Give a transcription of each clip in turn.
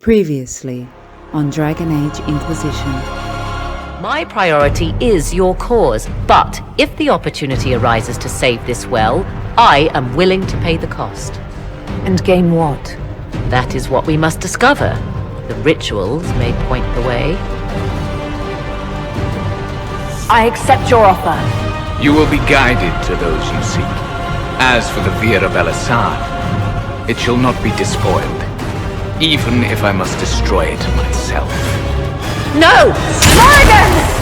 Previously on Dragon Age Inquisition. My priority is your cause, but if the opportunity arises to save this well, I am willing to pay the cost. And gain what? That is what we must discover. The rituals may point the way. I accept your offer. You will be guided to those you seek. As for the Vira Belisar, it shall not be despoiled, even if I must destroy it myself. No! Dragon!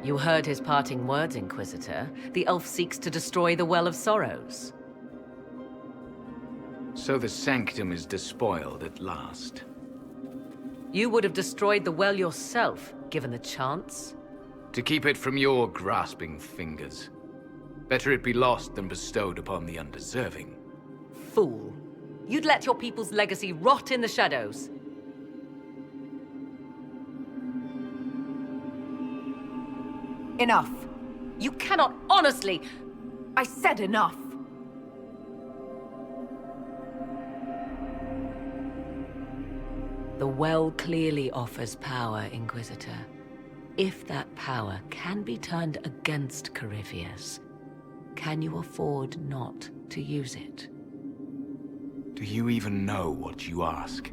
You heard his parting words, Inquisitor. The elf seeks to destroy the Well of Sorrows. So the sanctum is despoiled at last. You would have destroyed the well yourself, given the chance. To keep it from your grasping fingers. Better it be lost than bestowed upon the undeserving. Fool. You'd let your people's legacy rot in the shadows. Enough. You cannot honestly... I said enough. The well clearly offers power, Inquisitor. If that power can be turned against Corypheus, can you afford not to use it? Do you even know what you ask?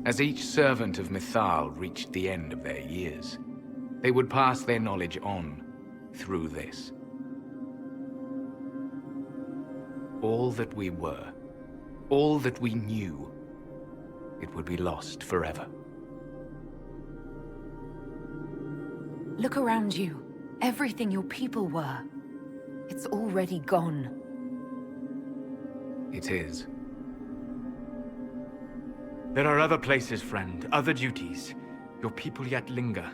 As each servant of Mythal reached the end of their years, they would pass their knowledge on through this. All that we were, all that we knew, it would be lost forever. Look around you. Everything your people were. It's already gone. It is. There are other places, friend, other duties. Your people yet linger.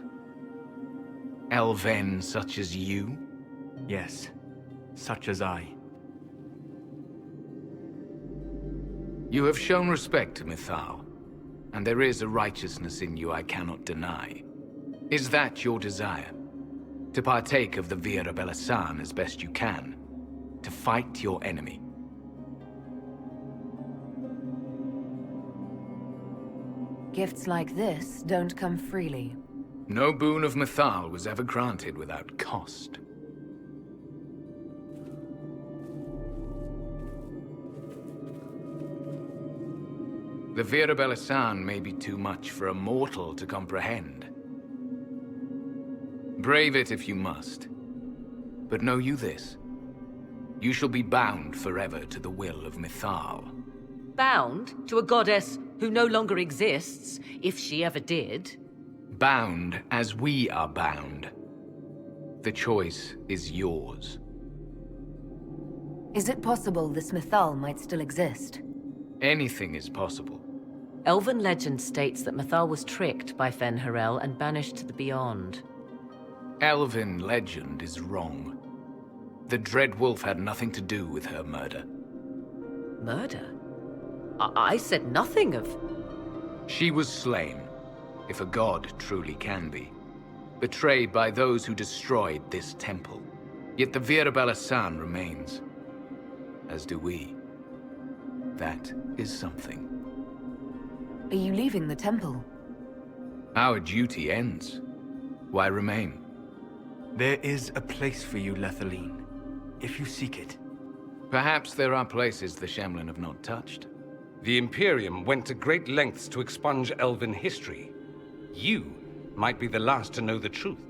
Elven such as you? Yes, such as I. You have shown respect to Mythal, and there is a righteousness in you I cannot deny. Is that your desire? To partake of the Vira Belasan as best you can? To fight your enemy? Gifts like this don't come freely. No boon of Mythal was ever granted without cost. The Vira Belasan may be too much for a mortal to comprehend. Brave it if you must. But know you this. You shall be bound forever to the will of Mythal. Bound to a goddess who no longer exists, if she ever did. Bound as we are bound. The choice is yours. Is it possible this Mythal might still exist? Anything is possible. Elven legend states that Mythal was tricked by Fen-Harel and banished to the Beyond. Elven legend is wrong. The Dread Wolf had nothing to do with her murder. Murder? I said nothing of... She was slain, if a god truly can be. Betrayed by those who destroyed this temple. Yet the Vira Belasan remains. As do we. That is something. Are you leaving the temple? Our duty ends. Why remain? There is a place for you, Lethaline, if you seek it. Perhaps there are places the Shemlin have not touched. The Imperium went to great lengths to expunge Elven history. You might be the last to know the truth.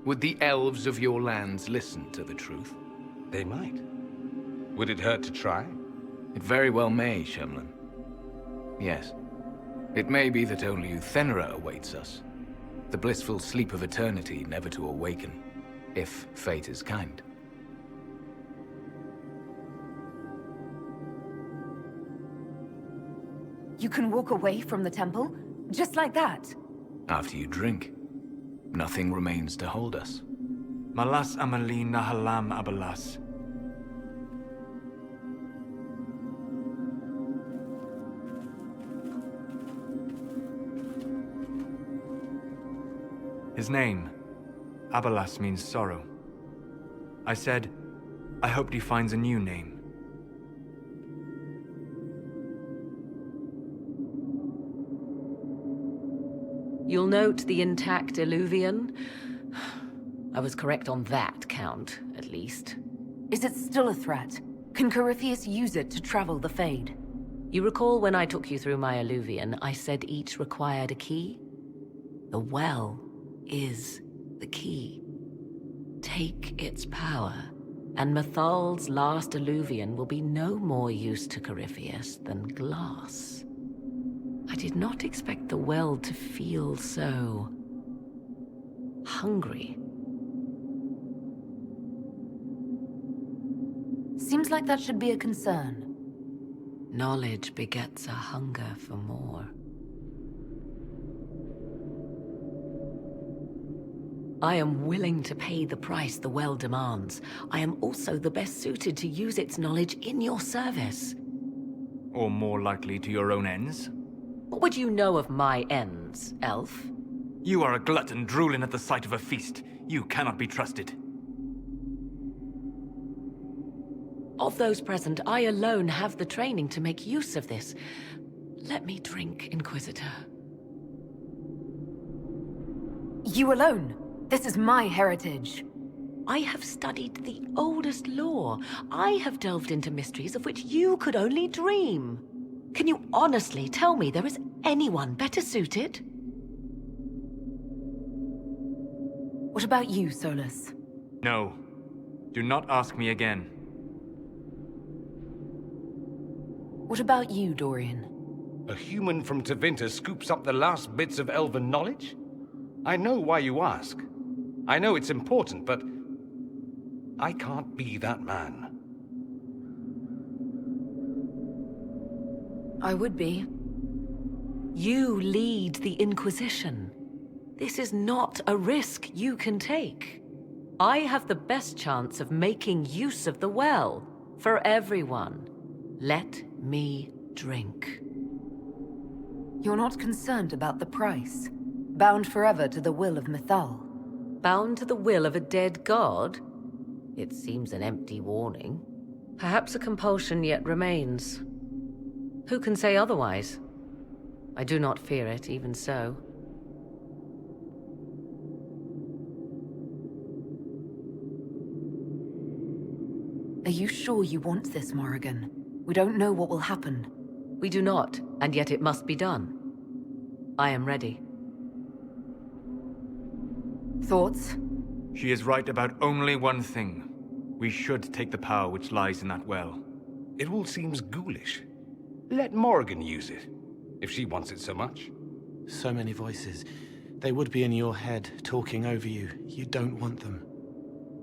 Would the elves of your lands listen to the truth? They might. Would it hurt to try? It very well may, Shemlin. Yes. It may be that only Uthenera awaits us. The blissful sleep of eternity never to awaken, if fate is kind. You can walk away from the temple? Just like that? After you drink, nothing remains to hold us. Malas Amalin Nahalam Abalas. His name, Abalas, means sorrow. I said, I hoped he finds a new name. You'll note the intact Illuvian. I was correct on that count, at least. Is it still a threat? Can Corypheus use it to travel the Fade? You recall when I took you through my Illuvian, I said each required a key? The well is the key. Take its power, and Mythal's last Illuvian will be no more use to Corypheus than glass. I did not expect the well to feel so... hungry. Seems like that should be a concern. Knowledge begets a hunger for more. I am willing to pay the price the well demands. I am also the best suited to use its knowledge in your service. Or more likely to your own ends? What would you know of my ends, elf? You are a glutton drooling at the sight of a feast. You cannot be trusted. Of those present, I alone have the training to make use of this. Let me drink, Inquisitor. You alone? This is my heritage. I have studied the oldest lore. I have delved into mysteries of which you could only dream. Can you honestly tell me there is anyone better suited? What about you, Solus? No. Do not ask me again. What about you, Dorian? A human from Tevinter scoops up the last bits of Elven knowledge? I know why you ask. I know it's important, but... I can't be that man. I would be. You lead the Inquisition. This is not a risk you can take. I have the best chance of making use of the well for everyone. Let me drink. You're not concerned about the price? Bound forever to the will of Mythal? Bound to the will of a dead god? It seems an empty warning. Perhaps a compulsion yet remains. Who can say otherwise? I do not fear it, even so. Are you sure you want this, Morrigan? We don't know what will happen. We do not, and yet it must be done. I am ready. Thoughts? She is right about only one thing. We should take the power which lies in that well. It all seems ghoulish. Let Morrigan use it, if she wants it so much. So many voices. They would be in your head, talking over you. You don't want them.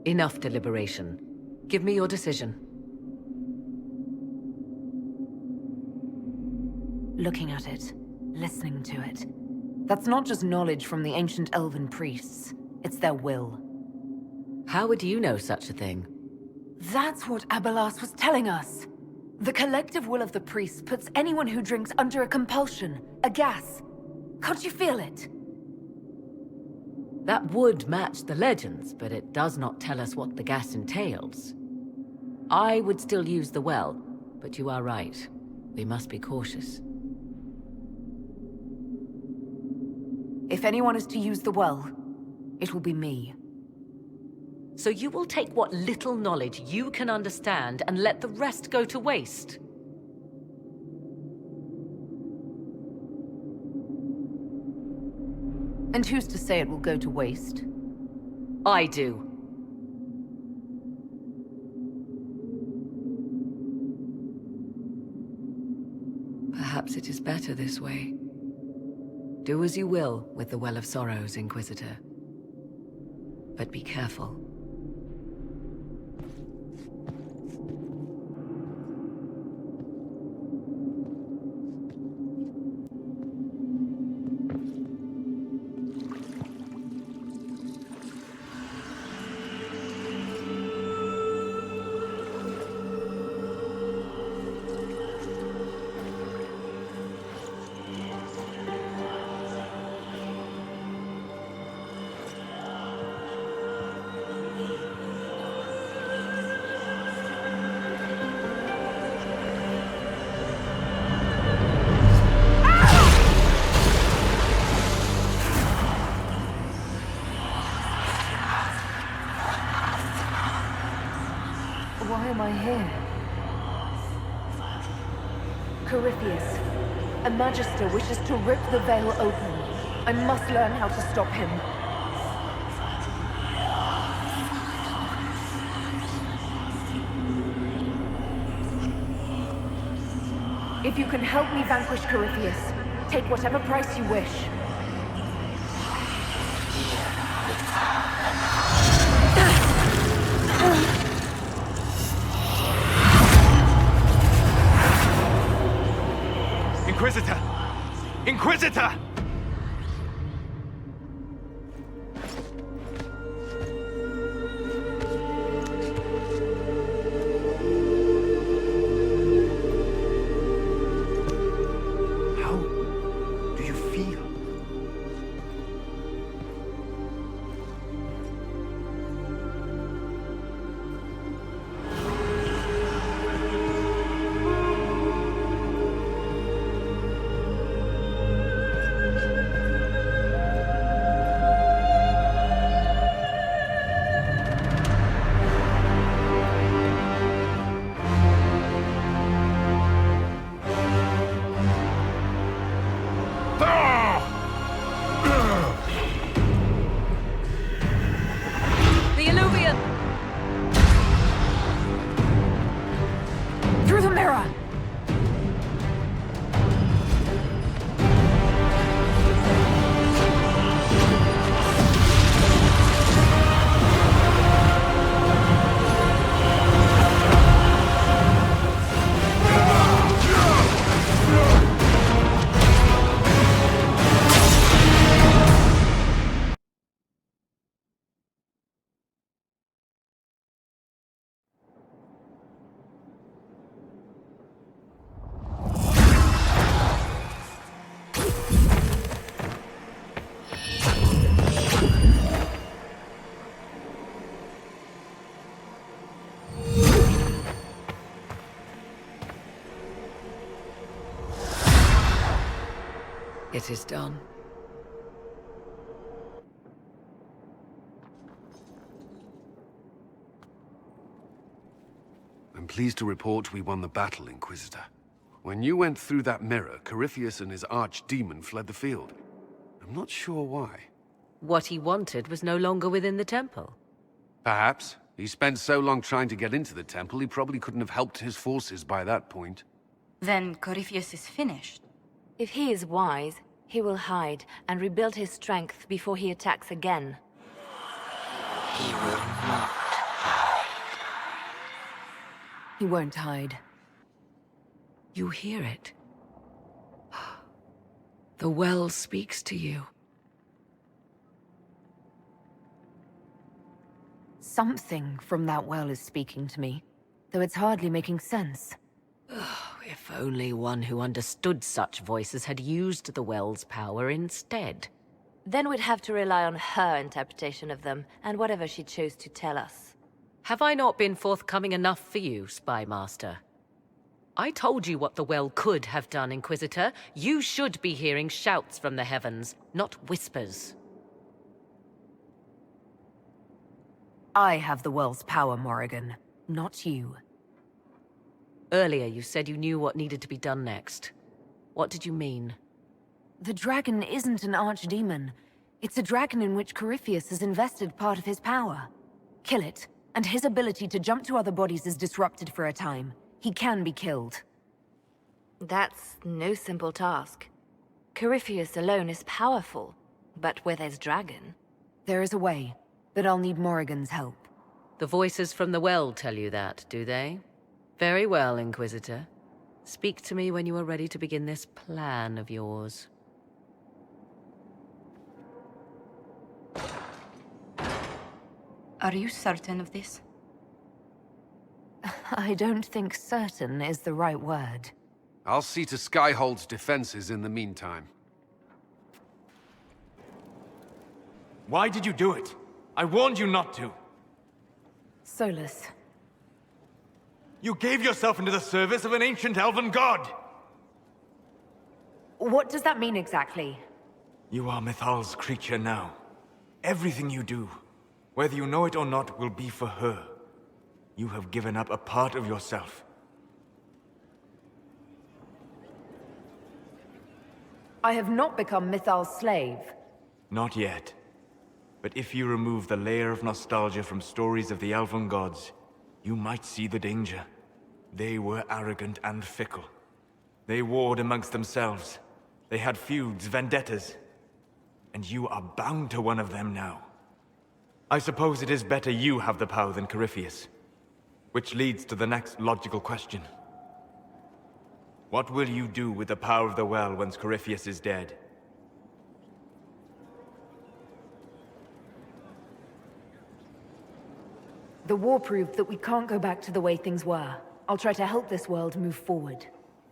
Enough deliberation. Give me your decision. Looking at it, listening to it. That's not just knowledge from the ancient elven priests. It's their will. How would you know such a thing? That's what Abelas was telling us. The collective will of the priests puts anyone who drinks under a compulsion, a gas. Can't you feel it? That would match the legends, but it does not tell us what the gas entails. I would still use the well, but you are right. We must be cautious. If anyone is to use the well, it will be me. So you will take what little knowledge you can understand and let the rest go to waste? And who's to say it will go to waste? I do. Perhaps it is better this way. Do as you will with the Well of Sorrows, Inquisitor. But be careful. Why am I here? Corypheus, a Magister wishes to rip the veil open. I must learn how to stop him. If you can help me vanquish Corypheus, take whatever price you wish. Inquisitor! Inquisitor! How do you feel? It is done. I'm pleased to report we won the battle, Inquisitor. When you went through that mirror, Corypheus and his archdemon fled the field. I'm not sure why. What he wanted was no longer within the temple. Perhaps. He spent so long trying to get into the temple, he probably couldn't have helped his forces by that point. Then Corypheus is finished. If he is wise, he will hide and rebuild his strength before he attacks again. He will not. He won't hide. You hear it. The well speaks to you. Something from that well is speaking to me, though it's hardly making sense. If only one who understood such voices had used the well's power instead. Then we'd have to rely on her interpretation of them, and whatever she chose to tell us. Have I not been forthcoming enough for you, Spy Master? I told you what the well could have done, Inquisitor. You should be hearing shouts from the heavens, not whispers. I have the well's power, Morrigan, not you. Earlier you said you knew what needed to be done next. What did you mean? The dragon isn't an archdemon. It's a dragon in which Corypheus has invested part of his power. Kill it, and his ability to jump to other bodies is disrupted for a time. He can be killed. That's no simple task. Corypheus alone is powerful, but where there's dragon... There is a way, but I'll need Morrigan's help. The voices from the well tell you that, do they? Very well, Inquisitor. Speak to me when you are ready to begin this plan of yours. Are you certain of this? I don't think certain is the right word. I'll see to Skyhold's defenses in the meantime. Why did you do it? I warned you not to. Solus. You gave yourself into the service of an ancient elven god! What does that mean exactly? You are Mythal's creature now. Everything you do, whether you know it or not, will be for her. You have given up a part of yourself. I have not become Mythal's slave. Not yet. But if you remove the layer of nostalgia from stories of the elven gods, you might see the danger. They were arrogant and fickle. They warred amongst themselves. They had feuds, vendettas. And you are bound to one of them now. I suppose it is better you have the power than Corypheus. Which leads to the next logical question. What will you do with the power of the well once Corypheus is dead? The war proved that we can't go back to the way things were. I'll try to help this world move forward.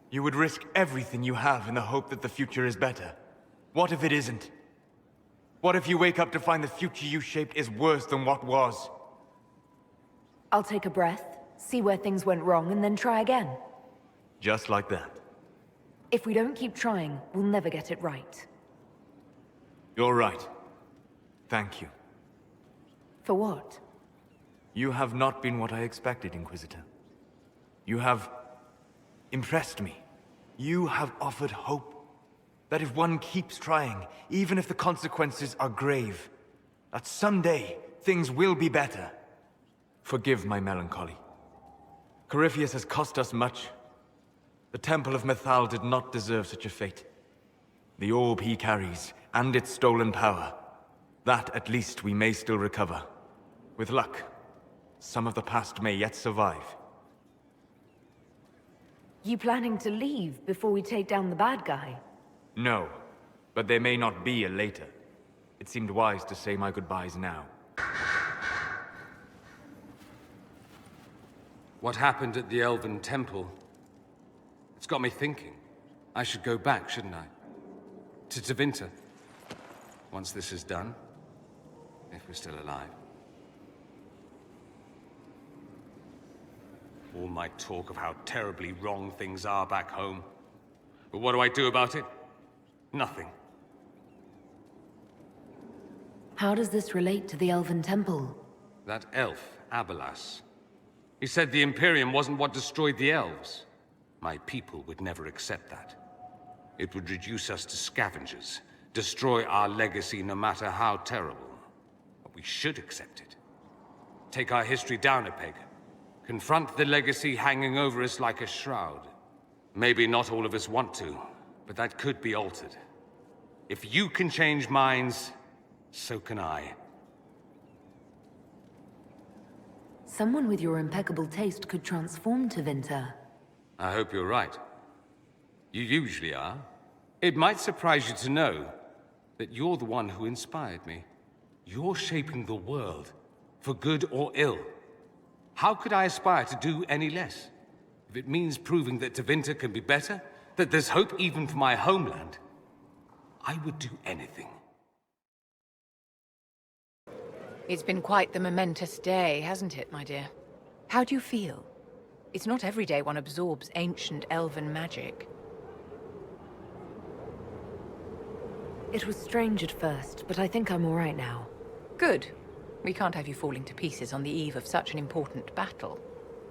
You would risk everything you have in the hope that the future is better. What if it isn't? What if you wake up to find the future you shaped is worse than what was? I'll take a breath, see where things went wrong, and then try again. Just like that. If we don't keep trying, we'll never get it right. You're right. Thank you. For what? You have not been what I expected, Inquisitor. You have impressed me. You have offered hope. That if one keeps trying, even if the consequences are grave, that someday things will be better. Forgive my melancholy. Corypheus has cost us much. The Temple of Mythal did not deserve such a fate. The orb he carries, and its stolen power, that at least we may still recover. With luck, some of the past may yet survive. You planning to leave before we take down the bad guy? No, but there may not be a later. It seemed wise to say my goodbyes now. What happened at the Elven Temple? It's got me thinking. I should go back, shouldn't I? To Tevinter. Once this is done. If we're still alive. All my talk of how terribly wrong things are back home. But what do I do about it? Nothing. How does this relate to the Elven Temple? That elf, Abelas. He said the Imperium wasn't what destroyed the elves. My people would never accept that. It would reduce us to scavengers, destroy our legacy no matter how terrible. But we should accept it. Take our history down a peg. Confront the legacy hanging over us like a shroud. Maybe not all of us want to, but that could be altered. If you can change minds, so can I. Someone with your impeccable taste could transform Tevinter. I hope you're right. You usually are. It might surprise you to know that you're the one who inspired me. You're shaping the world, for good or ill. How could I aspire to do any less? If it means proving that Tevinter can be better, that there's hope even for my homeland, I would do anything. It's been quite the momentous day, hasn't it, my dear? How do you feel? It's not every day one absorbs ancient elven magic. It was strange at first, but I think I'm all right now. Good. We can't have you falling to pieces on the eve of such an important battle.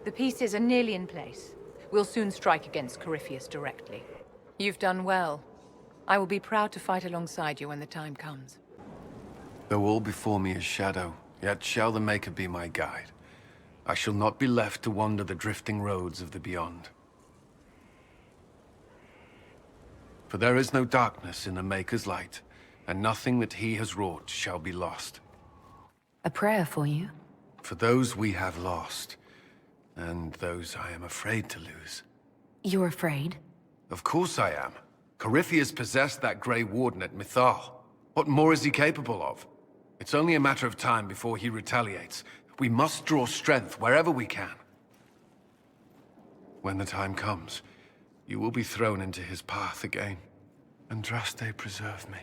The pieces are nearly in place. We'll soon strike against Corypheus directly. You've done well. I will be proud to fight alongside you when the time comes. Though all before me is shadow, yet shall the Maker be my guide. I shall not be left to wander the drifting roads of the beyond. For there is no darkness in the Maker's light, and nothing that he has wrought shall be lost. A prayer for you? For those we have lost, and those I am afraid to lose. You're afraid? Of course I am. Corypheus possessed that Grey Warden at Mythal. What more is he capable of? It's only a matter of time before he retaliates. We must draw strength wherever we can. When the time comes, you will be thrown into his path again. Andraste, preserve me.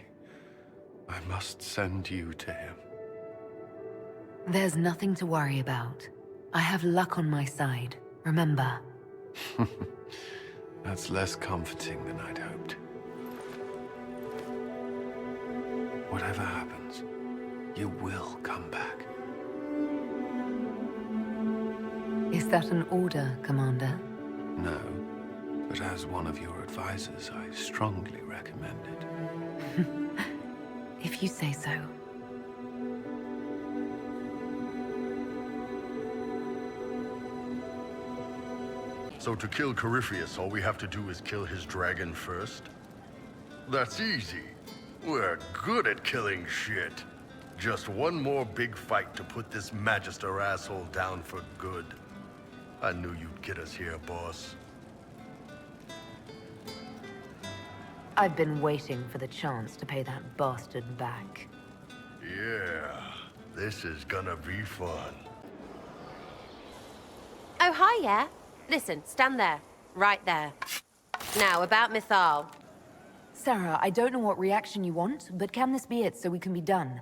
I must send you to him. There's nothing to worry about. I have luck on my side, remember. That's less comforting than I'd hoped. Whatever happens, you will come back. Is that an order, Commander? No, but as one of your advisors, I strongly recommend it. If you say so. So to kill Corypheus, all we have to do is kill his dragon first? That's easy. We're good at killing shit. Just one more big fight to put this Magister asshole down for good. I knew you'd get us here, boss. I've been waiting for the chance to pay that bastard back. Yeah, this is gonna be fun. Oh, hi, yeah. Listen, stand there. Right there. Now, about Mythal. Sarah, I don't know what reaction you want, but can this be it so we can be done?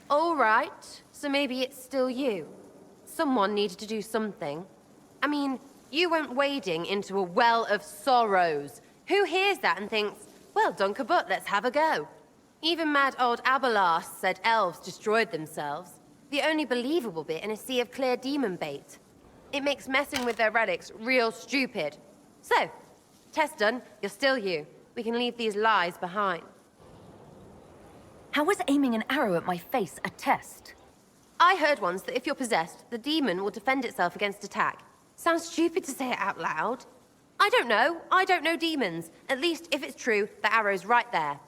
All right. So maybe it's still you. Someone needed to do something. I mean, you went wading into a well of sorrows. Who hears that and thinks, well, Dunkerbutt, let's have a go? Even mad old Abelas said elves destroyed themselves. The only believable bit in a sea of clear demon bait. It makes messing with their relics real stupid. So, test done, you're still you. We can leave these lies behind. How was aiming an arrow at my face a test? I heard once that if you're possessed, the demon will defend itself against attack. Sounds stupid to say it out loud. I don't know. I don't know demons. At least, if it's true, the arrow's right there.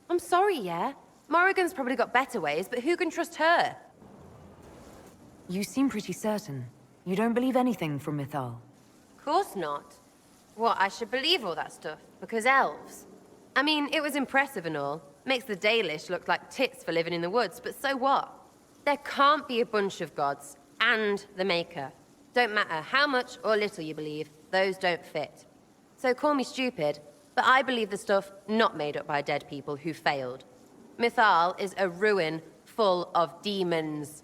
I'm sorry, yeah? Morrigan's probably got better ways, but who can trust her? You seem pretty certain. You don't believe anything from Mythal? Course not. What, I should believe all that stuff? Because elves? I mean, it was impressive and all. Makes the Dalish look like tits for living in the woods, but so what? There can't be a bunch of gods, and the Maker. Don't matter how much or little you believe, those don't fit. So call me stupid, but I believe the stuff not made up by dead people who failed. Mythal is a ruin full of demons.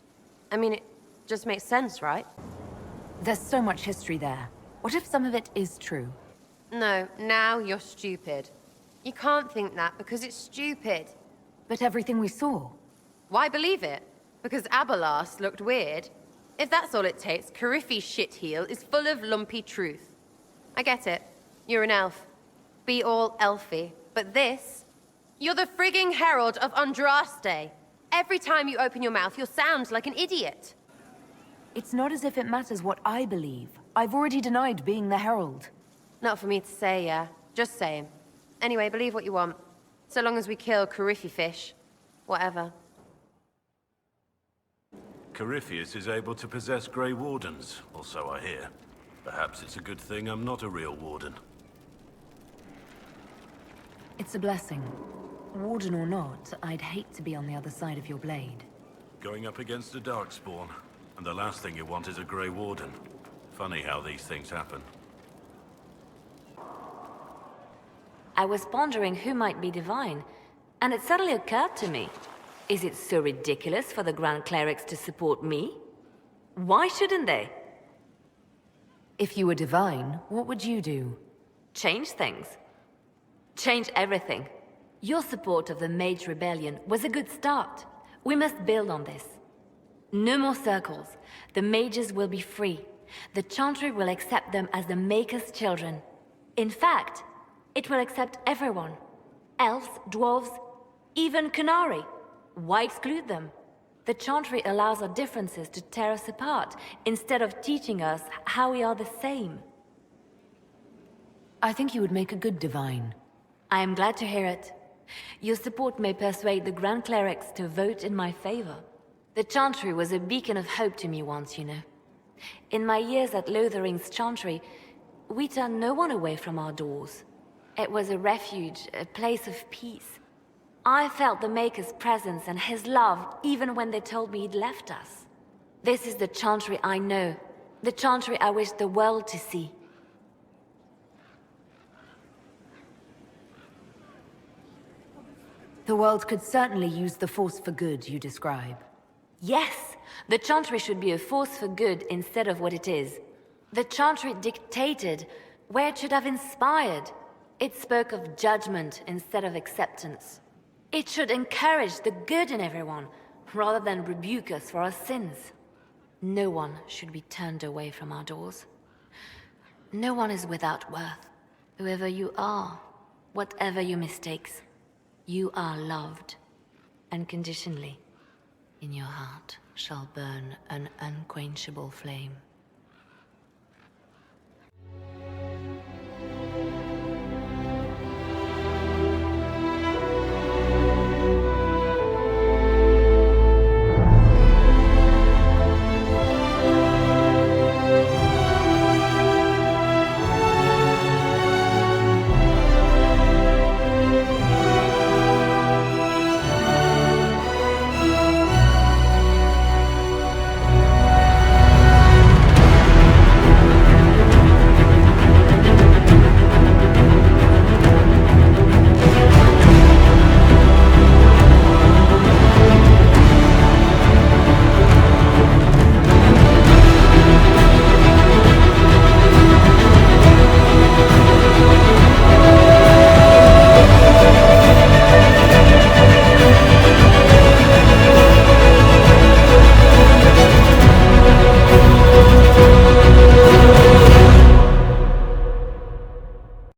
I mean, it just makes sense, right? There's so much history there. What if some of it is true? No, now you're stupid. You can't think that because it's stupid. But everything we saw. Why believe it? Because Abelas looked weird? If that's all it takes, Cariffi's shitheel is full of lumpy truth. I get it. You're an elf. Be all elfy. But this? You're the frigging herald of Andraste. Every time you open your mouth, you'll sound like an idiot. It's not as if it matters what I believe. I've already denied being the herald. Not for me to say, yeah. Just saying. Anyway, believe what you want. So long as we kill Cariffi fish. Whatever. Corypheus is able to possess Grey Wardens, or so I hear. Perhaps it's a good thing I'm not a real Warden. It's a blessing. Warden or not, I'd hate to be on the other side of your blade. Going up against a Darkspawn, and the last thing you want is a Grey Warden. Funny how these things happen. I was pondering who might be divine, and it suddenly occurred to me. Is it so ridiculous for the Grand Clerics to support me? Why shouldn't they? If you were divine, what would you do? Change things. Change everything. Your support of the Mage Rebellion was a good start. We must build on this. No more circles. The mages will be free. The Chantry will accept them as the Maker's children. In fact, it will accept everyone. Elves, dwarves, even Canary. Why exclude them? The Chantry allows our differences to tear us apart, instead of teaching us how we are the same. I think you would make a good divine. I am glad to hear it. Your support may persuade the Grand Clerics to vote in my favor. The Chantry was a beacon of hope to me once, you know. In my years at Lothering's Chantry, we turned no one away from our doors. It was a refuge, a place of peace. I felt the Maker's presence and his love even when they told me he'd left us. This is the Chantry I know, the Chantry I wish the world to see. The world could certainly use the force for good you describe. Yes, the Chantry should be a force for good instead of what it is. The Chantry dictated where it should have inspired. It spoke of judgment instead of acceptance. It should encourage the good in everyone, rather than rebuke us for our sins. No one should be turned away from our doors. No one is without worth. Whoever you are, whatever your mistakes, you are loved, unconditionally. In your heart shall burn an unquenchable flame.